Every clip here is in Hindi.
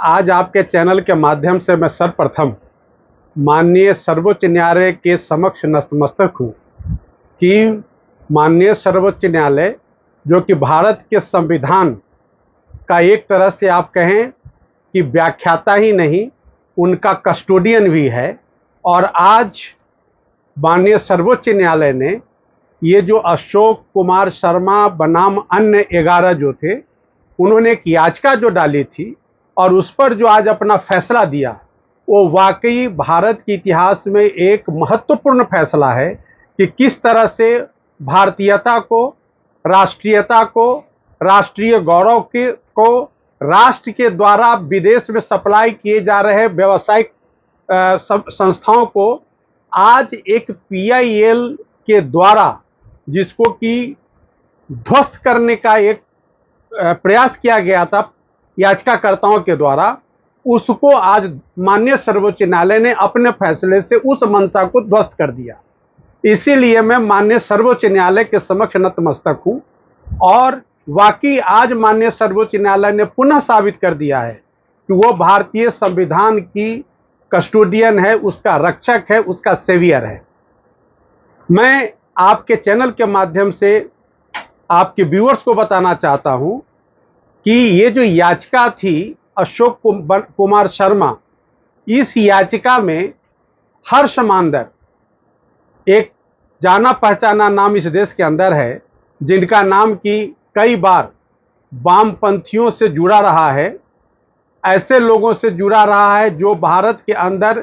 आज आपके चैनल के माध्यम से मैं सर्वप्रथम माननीय सर्वोच्च न्यायालय के समक्ष नतमस्तक हूँ कि माननीय सर्वोच्च न्यायालय जो कि भारत के संविधान का एक तरह से आप कहें कि व्याख्याता ही नहीं, उनका कस्टोडियन भी है। और आज माननीय सर्वोच्च न्यायालय ने ये जो अशोक कुमार शर्मा बनाम अन्य 11 जो थे, उन्होंने एक याचिका जो डाली थी और उस पर जो आज अपना फैसला दिया, वो वाकई भारत के इतिहास में एक महत्वपूर्ण फैसला है कि किस तरह से भारतीयता को, राष्ट्रीयता को, राष्ट्रीय गौरव को राष्ट्र के द्वारा विदेश में सप्लाई किए जा रहे व्यावसायिक संस्थाओं को आज एक PIL के द्वारा जिसको कि ध्वस्त करने का एक प्रयास किया गया था याचिकाकर्ताओं के द्वारा, उसको आज माननीय सर्वोच्च न्यायालय ने अपने फैसले से उस मंशा को ध्वस्त कर दिया। इसीलिए मैं माननीय सर्वोच्च न्यायालय के समक्ष नतमस्तक हूं और वाकई आज माननीय सर्वोच्च न्यायालय ने पुनः साबित कर दिया है कि वो भारतीय संविधान की कस्टोडियन है, उसका रक्षक है, उसका सेवियर है। मैं आपके चैनल के माध्यम से आपके व्यूअर्स को बताना चाहता हूं कि ये जो याचिका थी अशोक कुमार शर्मा, इस याचिका में हर्ष मांदर एक जाना पहचाना नाम इस देश के अंदर है, जिनका नाम कि कई बार वामपंथियों से जुड़ा रहा है, ऐसे लोगों से जुड़ा रहा है जो भारत के अंदर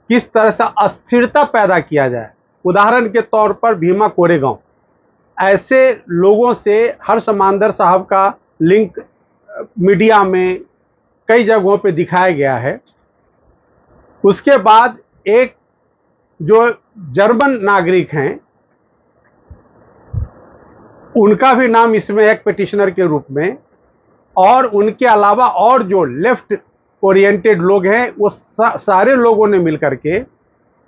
किस तरह से अस्थिरता पैदा किया जाए। उदाहरण के तौर पर भीमा कोरेगांव, ऐसे लोगों से हर्ष मांदर साहब का लिंक मीडिया में कई जगहों पे दिखाया गया है। उसके बाद एक जो जर्मन नागरिक हैं, उनका भी नाम इसमें एक पिटिशनर के रूप में, और उनके अलावा और जो लेफ्ट ओरिएंटेड लोग हैं, वो सारे लोगों ने मिलकर के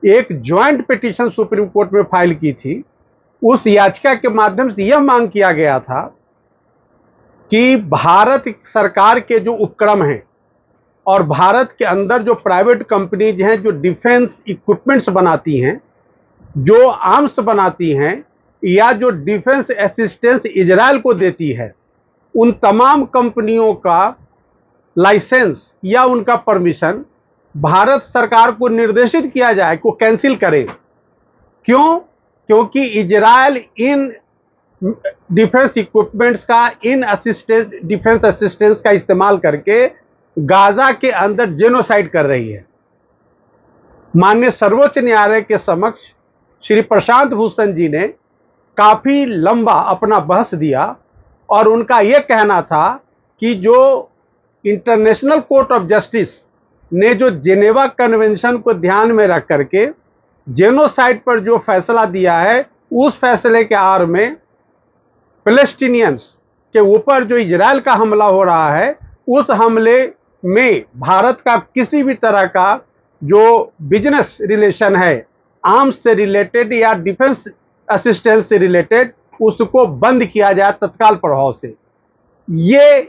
एक ज्वाइंट पिटिशन सुप्रीम कोर्ट में फाइल की थी। उस याचिका के माध्यम से यह मांग किया गया था कि भारत सरकार के जो उपक्रम हैं और भारत के अंदर जो प्राइवेट कंपनीज हैं जो डिफेंस इक्विपमेंट्स बनाती हैं, जो आर्म्स बनाती हैं या जो डिफेंस असिस्टेंस इजराइल को देती है, उन तमाम कंपनियों का लाइसेंस या उनका परमिशन भारत सरकार को निर्देशित किया जाए को कैंसिल करे। क्यों? क्योंकि इजराइल इन डिफेंस इक्विपमेंट्स का, इन डिफेंस असिस्टेंस का इस्तेमाल करके गाजा के अंदर जेनोसाइड कर रही है। माननीय सर्वोच्च न्यायालय के समक्ष श्री प्रशांत भूषण जी ने काफी लंबा अपना बहस दिया और उनका यह कहना था कि जो इंटरनेशनल कोर्ट ऑफ जस्टिस ने जो जेनेवा कन्वेंशन को ध्यान में रख करके जेनोसाइड पर जो फैसला दिया है, उस फैसले के आड़ में पैलेस्टीनियंस के ऊपर जो इजराइल का हमला हो रहा है, उस हमले में भारत का किसी भी तरह का जो बिजनेस रिलेशन है, आर्म्स से रिलेटेड या डिफेंस असिस्टेंस से रिलेटेड, उसको बंद किया जाए तत्काल प्रभाव से। ये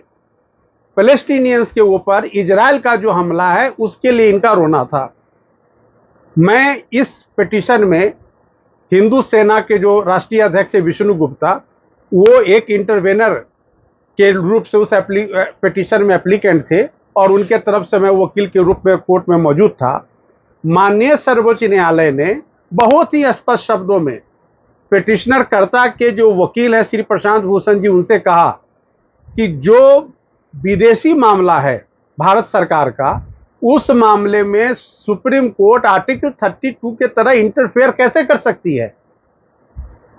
पैलेस्टीनियंस के ऊपर इजराइल का जो हमला है, उसके लिए इनका रोना था। मैं इस पिटीशन में हिंदू सेना के जो राष्ट्रीय अध्यक्ष विष्णु गुप्ता, वो एक इंटरवेनर के रूप से उस पिटीशन में एप्लीकेंट थे और उनके तरफ से मैं वकील के रूप में कोर्ट में मौजूद था। माननीय सर्वोच्च न्यायालय ने बहुत ही स्पष्ट शब्दों में पिटिशनर कर्ता के जो वकील है श्री प्रशांत भूषण जी, उनसे कहा कि जो विदेशी मामला है भारत सरकार का, उस मामले में सुप्रीम कोर्ट आर्टिकल 32 के तरह इंटरफेयर कैसे कर सकती है।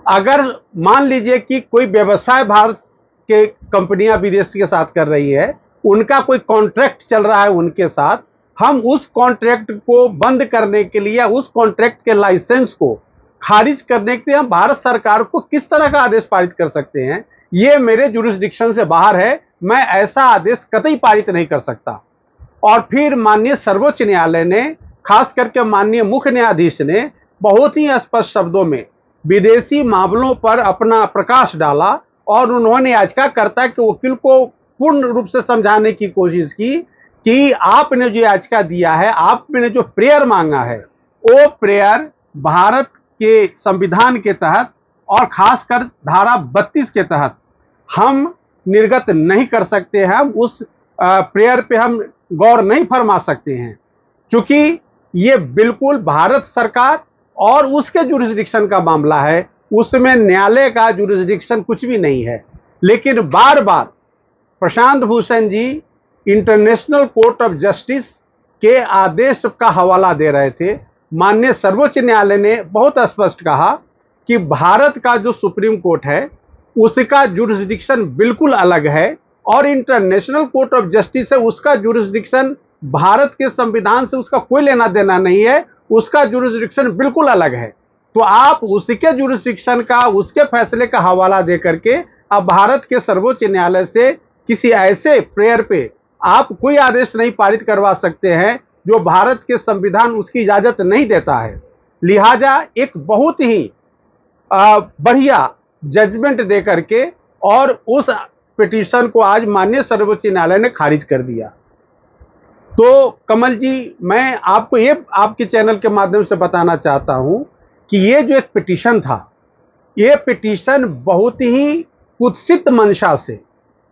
अगर मान लीजिए कि कोई व्यवसाय भारत के कंपनियां विदेश के साथ कर रही है, उनका कोई कॉन्ट्रैक्ट चल रहा है उनके साथ, हम उस कॉन्ट्रैक्ट को बंद करने के लिए या उस कॉन्ट्रैक्ट के लाइसेंस को खारिज करने के लिए हम भारत सरकार को किस तरह का आदेश पारित कर सकते हैं? ये मेरे जुरिस्डिक्शन से बाहर है, मैं ऐसा आदेश कतई पारित नहीं कर सकता। और फिर माननीय सर्वोच्च न्यायालय ने, खास करके माननीय मुख्य न्यायाधीश ने बहुत ही स्पष्ट शब्दों में विदेशी मामलों पर अपना प्रकाश डाला और उन्होंने याचिकाकर्ता के वकील को पूर्ण रूप से समझाने की कोशिश की कि आपने जो याचिका दिया है, आपने जो प्रेयर मांगा है, वो प्रेयर भारत के संविधान के तहत और खासकर धारा 32 के तहत हम निर्गत नहीं कर सकते हैं। हम उस प्रेयर पे हम गौर नहीं फरमा सकते हैं, क्योंकि ये बिल्कुल भारत सरकार और उसके जुरिस्डिक्शन का मामला है, उसमें न्यायालय का जुरिस्डिक्शन कुछ भी नहीं है। लेकिन बार बार Prashant Bhushan ji international court of justice के आदेश का हवाला दे रहे थे। माननीय सर्वोच्च न्यायालय ने बहुत स्पष्ट कहा कि भारत का जो सुप्रीम कोर्ट है उसका जुरिस्डिक्शन बिल्कुल अलग है और इंटरनेशनल कोर्ट ऑफ जस्टिस है, उसका जुरिस्डिक्शन भारत के संविधान से उसका कोई लेना देना नहीं है, उसका जुरिस्डिक्शन बिल्कुल अलग है। तो आप उसके जुरिस्डिक्शन का, उसके फैसले का हवाला दे करके अब भारत के सर्वोच्च न्यायालय से किसी ऐसे प्रेयर पे आप कोई आदेश नहीं पारित करवा सकते हैं जो भारत के संविधान उसकी इजाजत नहीं देता है। लिहाजा एक बहुत ही बढ़िया जजमेंट दे करके और उस पिटीशन को आज माननीय सर्वोच्च न्यायालय ने खारिज कर दिया। तो कमल जी, मैं आपको ये आपके चैनल के माध्यम से बताना चाहता हूं कि ये जो एक पिटीशन था, ये पिटीशन बहुत ही कुत्सित मंशा से,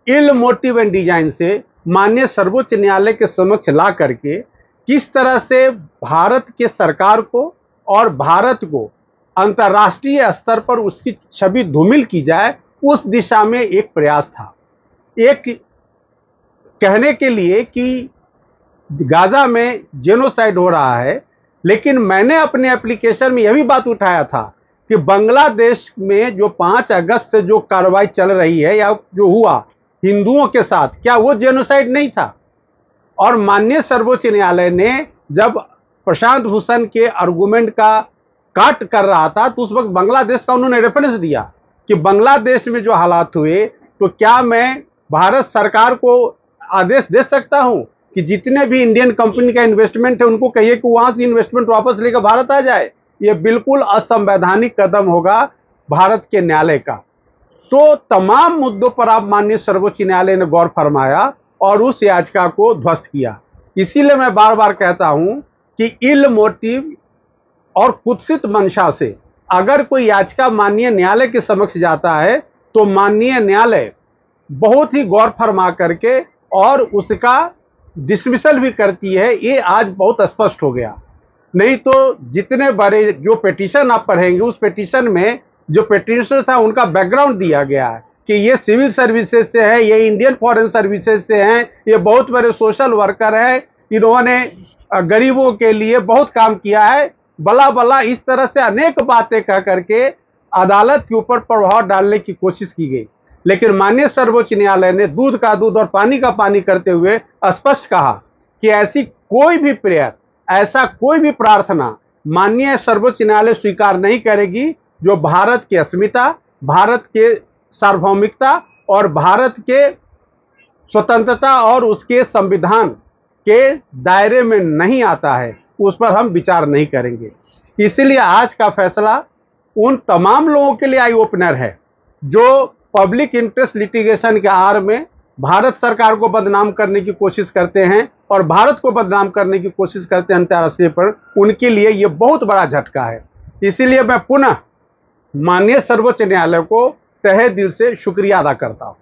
इल मोटिव एंड डिजाइन से माननीय सर्वोच्च न्यायालय के समक्ष ला करके किस तरह से भारत के सरकार को और भारत को अंतर्राष्ट्रीय स्तर पर उसकी छवि धूमिल की जाए, उस दिशा में एक प्रयास था। एक कहने के लिए कि गाजा में जेनोसाइड हो रहा है, लेकिन मैंने अपने एप्लीकेशन में यह भी बात उठाया था कि बांग्लादेश में जो 5 अगस्त से जो कार्रवाई चल रही है या जो हुआ हिंदुओं के साथ, क्या वो जेनोसाइड नहीं था? और माननीय सर्वोच्च न्यायालय ने जब प्रशांत भूषण के आर्गुमेंट का काट कर रहा था तो उस वक्त बांग्लादेश का उन्होंने रेफरेंस दिया कि बांग्लादेश में जो हालात हुए, तो क्या मैं भारत सरकार को आदेश दे सकता हूं कि जितने भी इंडियन कंपनी का इन्वेस्टमेंट है उनको कहिए कि वहां से इन्वेस्टमेंट वापस लेकर भारत आ जाए? ये बिल्कुल असंवैधानिक कदम होगा भारत के न्यायालय का। तो तमाम मुद्दों पर आप माननीय सर्वोच्च न्यायालय ने गौर फरमाया और उस याचिका को ध्वस्त किया। इसीलिए मैं बार बार कहता हूं कि इल मोटिव और कुत्सित मंशा से अगर कोई याचिका माननीय न्यायालय के समक्ष जाता है तो माननीय न्यायालय बहुत ही गौर फरमा करके और उसका डिसमिसल भी करती है। ये आज बहुत स्पष्ट हो गया। नहीं तो जितने बड़े जो पिटीशन आप पढ़ेंगे, उस पिटीशन में जो पिटीशनर था उनका बैकग्राउंड दिया गया है कि ये सिविल सर्विसेज से है, ये इंडियन फॉरेन सर्विसेज से हैं, ये बहुत बड़े सोशल वर्कर है, इन्होंने गरीबों के लिए बहुत काम किया है, बला बला इस तरह से अनेक बातें कह करके अदालत के ऊपर प्रभाव डालने की कोशिश की गई। लेकिन माननीय सर्वोच्च न्यायालय ने दूध का दूध और पानी का पानी करते हुए स्पष्ट कहा कि ऐसी कोई भी प्रेयर, ऐसा कोई भी प्रार्थना माननीय सर्वोच्च न्यायालय स्वीकार नहीं करेगी जो भारत की अस्मिता, भारत के सार्वभौमिकता और भारत के स्वतंत्रता और उसके संविधान के दायरे में नहीं आता है, उस पर हम विचार नहीं करेंगे। इसलिए आज का फैसला उन तमाम लोगों के लिए आई ओपनर है जो पब्लिक इंटरेस्ट लिटिगेशन के आड़ में भारत सरकार को बदनाम करने की कोशिश करते हैं और भारत को बदनाम करने की कोशिश करते हैं अंतर्राष्ट्रीय पर। उनके लिए यह बहुत बड़ा झटका है। इसीलिए मैं पुनः माननीय सर्वोच्च न्यायालय को तहे दिल से शुक्रिया अदा करता हूं।